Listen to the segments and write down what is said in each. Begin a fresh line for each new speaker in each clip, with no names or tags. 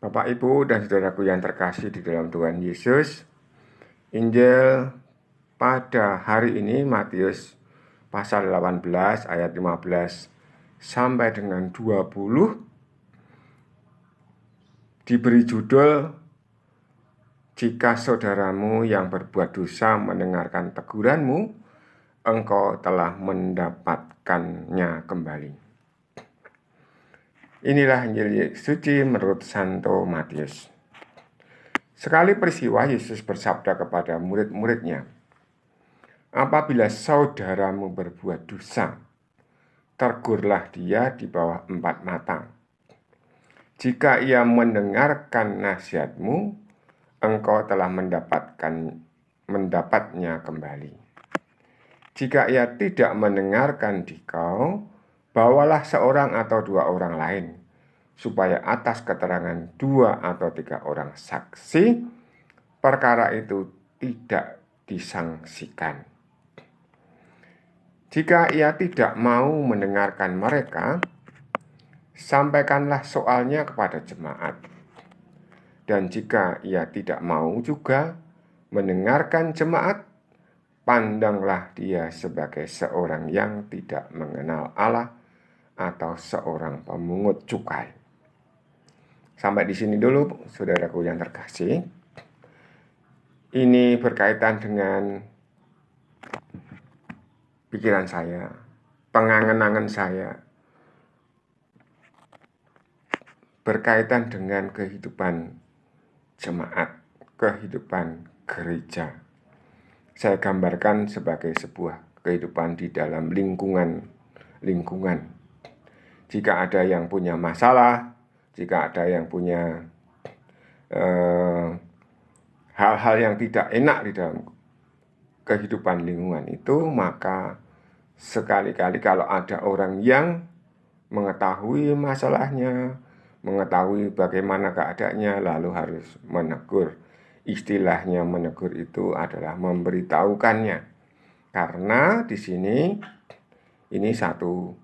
Bapak, Ibu, dan saudaraku yang terkasih di dalam Tuhan Yesus, Injil pada hari ini Matius pasal 18 ayat 15 sampai dengan 20 diberi judul, "Jika saudaramu yang berbuat dosa mendengarkan teguranmu, engkau telah mendapatkannya kembali." Inilah Injil suci menurut Santo Matius. Sekali peristiwa Yesus bersabda kepada murid-muridnya, "Apabila saudaramu berbuat dosa, tegurlah dia di bawah 4 mata. Jika ia mendengarkan nasihatmu, engkau telah mendapatnya kembali. Jika ia tidak mendengarkan dikau, bawalah seorang atau 2 orang lain, supaya atas keterangan 2 atau 3 orang saksi, perkara itu tidak disangsikan. Jika ia tidak mau mendengarkan mereka, sampaikanlah soalnya kepada jemaat. Dan jika ia tidak mau juga mendengarkan jemaat, pandanglah dia sebagai seorang yang tidak mengenal Allah atau seorang pemungut cukai." Sampai di sini dulu, saudaraku yang terkasih. Ini berkaitan dengan pikiran saya, pengangen-angen saya, berkaitan dengan kehidupan jemaat, kehidupan gereja. Saya gambarkan sebagai sebuah kehidupan di dalam lingkungan. Jika ada yang punya masalah, jika ada yang punya hal-hal yang tidak enak di dalam kehidupan lingkungan itu, maka sekali-kali kalau ada orang yang mengetahui masalahnya, mengetahui bagaimana keadaannya, lalu harus menegur. Istilahnya menegur itu adalah memberitahukannya. Karena di sini ini satu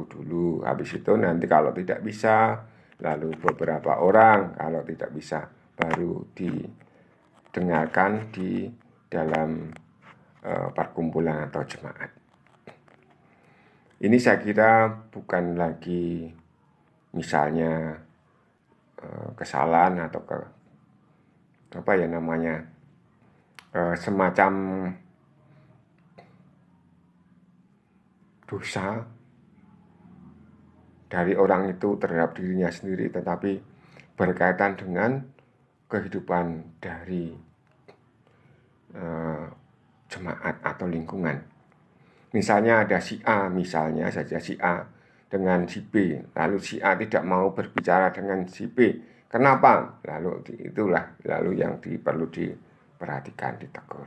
dulu. Habis itu nanti kalau tidak bisa, lalu beberapa orang, kalau tidak bisa baru didengarkan di dalam perkumpulan atau jemaat. Ini saya kira bukan lagi misalnya kesalahan atau semacam dosa dari orang itu terhadap dirinya sendiri, tetapi berkaitan dengan kehidupan dari jemaat atau lingkungan. Misalnya ada si A, misalnya saja si A dengan si B, lalu si A tidak mau berbicara dengan si B. Kenapa? Lalu yang perlu diperhatikan, ditegur.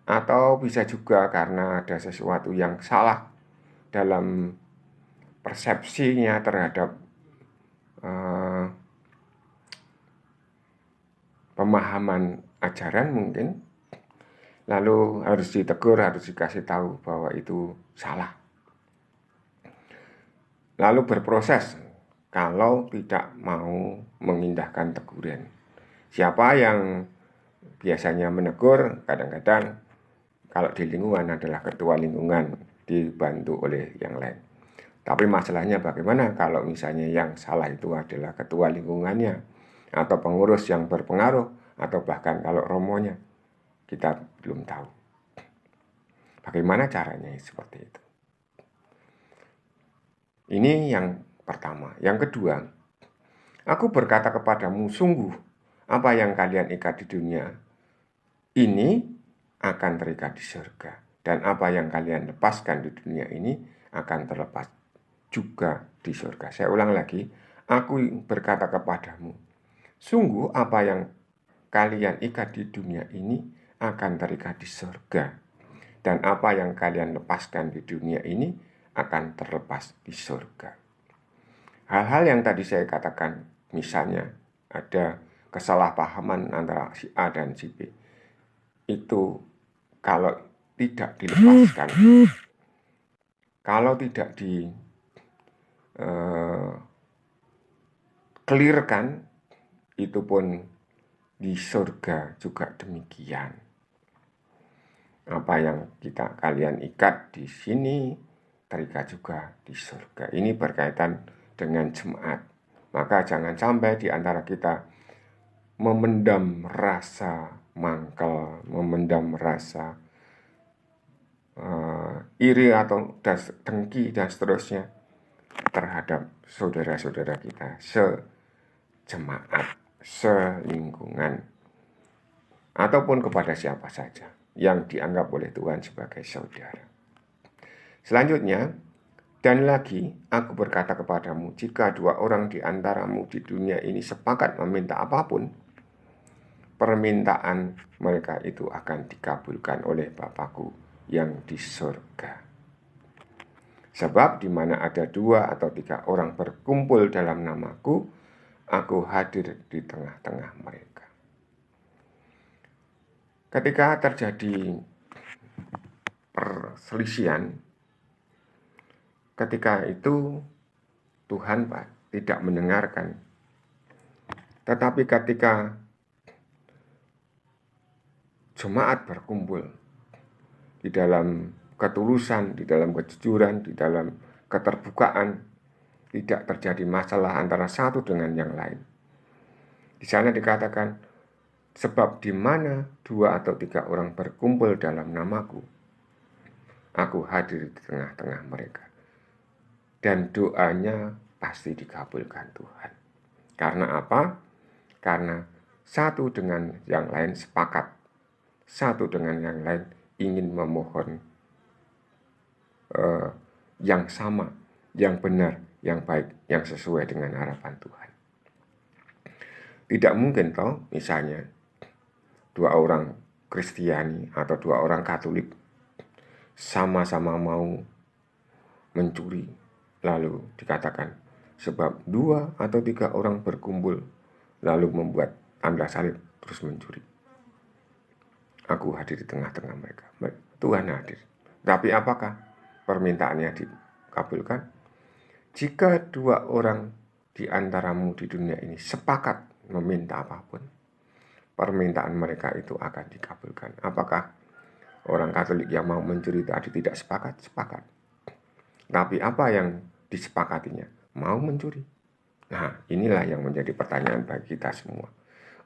Atau bisa juga karena ada sesuatu yang salah dalam persepsinya terhadap pemahaman ajaran mungkin, lalu harus ditegur, harus dikasih tahu bahwa itu salah. Lalu berproses kalau tidak mau mengindahkan teguran. Siapa yang biasanya menegur? Kadang-kadang kalau di lingkungan adalah ketua lingkungan, dibantu oleh yang lain. Tapi masalahnya bagaimana kalau misalnya yang salah itu adalah ketua lingkungannya, atau pengurus yang berpengaruh, atau bahkan kalau romonya, kita belum tahu. Bagaimana caranya seperti itu? Ini yang pertama. Yang kedua, aku berkata kepadamu, sungguh apa yang kalian ikat di dunia ini akan terikat di surga, dan apa yang kalian lepaskan di dunia ini akan terlepas juga di surga. Saya ulang lagi, aku berkata kepadamu, sungguh apa yang kalian ikat di dunia ini akan terikat di surga, dan apa yang kalian lepaskan di dunia ini akan terlepas di surga. Hal-hal yang tadi saya katakan, misalnya ada kesalahpahaman antara si A dan si B, itu kalau tidak dilepaskan, kalau tidak clearkan, itu pun di surga juga demikian. Apa yang kalian ikat di sini, terikat juga di surga. Ini berkaitan dengan jemaat. Maka jangan sampai di antara kita memendam rasa mangkal, memendam rasa iri atau dengki dan seterusnya terhadap saudara-saudara kita sejemaat, selingkungan, ataupun kepada siapa saja yang dianggap oleh Tuhan sebagai saudara. Selanjutnya, dan lagi aku berkata kepadamu, jika 2 orang di antaramu di dunia ini sepakat meminta apapun, permintaan mereka itu akan dikabulkan oleh Bapa-Ku yang di surga. Sebab di mana ada 2 atau 3 orang berkumpul dalam namaku, aku hadir di tengah-tengah mereka. Ketika terjadi perselisihan, ketika itu Tuhan tidak mendengarkan. Tetapi ketika jemaat berkumpul di dalam ketulusan, di dalam kejujuran, di dalam keterbukaan, tidak terjadi masalah antara satu dengan yang lain. Di sana dikatakan, sebab di mana 2 atau 3 orang berkumpul dalam namaku, aku hadir di tengah-tengah mereka. Dan doanya pasti dikabulkan Tuhan. Karena apa? Karena satu dengan yang lain sepakat, satu dengan yang lain ingin memohon yang sama, yang benar, yang baik, yang sesuai dengan harapan Tuhan. Tidak mungkin toh misalnya 2 orang Kristiani atau 2 orang Katolik sama-sama mau mencuri, lalu dikatakan sebab 2 atau 3 orang berkumpul lalu membuat tanda salib terus mencuri. Aku hadir di tengah-tengah mereka. Tuhan hadir. Tapi apakah permintaannya dikabulkan? Jika 2 orang di antaramu di dunia ini sepakat meminta apapun, permintaan mereka itu akan dikabulkan. Apakah orang Katolik yang mau mencuri tadi tidak sepakat? Sepakat. Tapi apa yang disepakatinya? Mau mencuri. Nah, inilah yang menjadi pertanyaan bagi kita semua.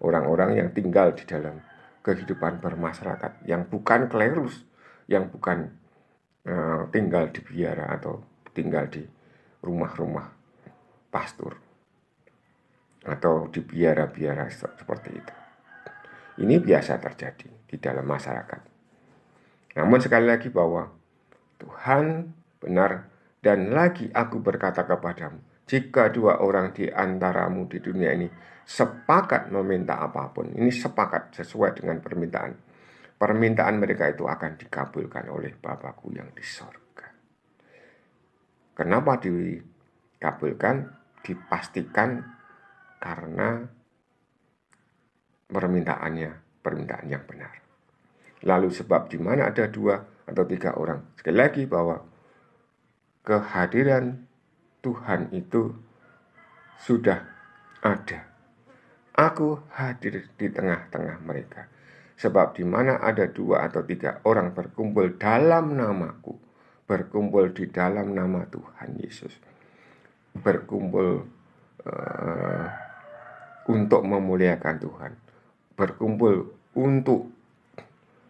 Orang-orang yang tinggal di dalam kehidupan bermasyarakat, yang bukan klerus, yang bukan tinggal di biara atau tinggal di rumah-rumah pastur atau di biara-biara seperti itu. Ini biasa terjadi di dalam masyarakat. Namun sekali lagi bahwa Tuhan benar, dan lagi aku berkata kepadamu, jika 2 orang di antaramu di dunia ini sepakat meminta apapun, ini sepakat sesuai dengan permintaan mereka itu akan dikabulkan oleh Bapa-Ku yang di sorga. Kenapa dikabulkan? Dipastikan karena permintaan yang benar. Lalu sebab di mana ada 2 atau 3 orang, sekali lagi bahwa kehadiran Tuhan itu sudah ada. Aku hadir di tengah-tengah mereka. Sebab di mana ada 2 atau 3 orang berkumpul dalam namaku, berkumpul di dalam nama Tuhan Yesus, berkumpul untuk memuliakan Tuhan, berkumpul untuk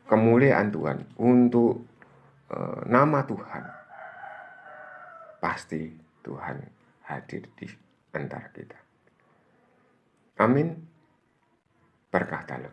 kemuliaan Tuhan, untuk nama Tuhan, pasti Tuhan hadir di antara kita. Amin. Berkah dalam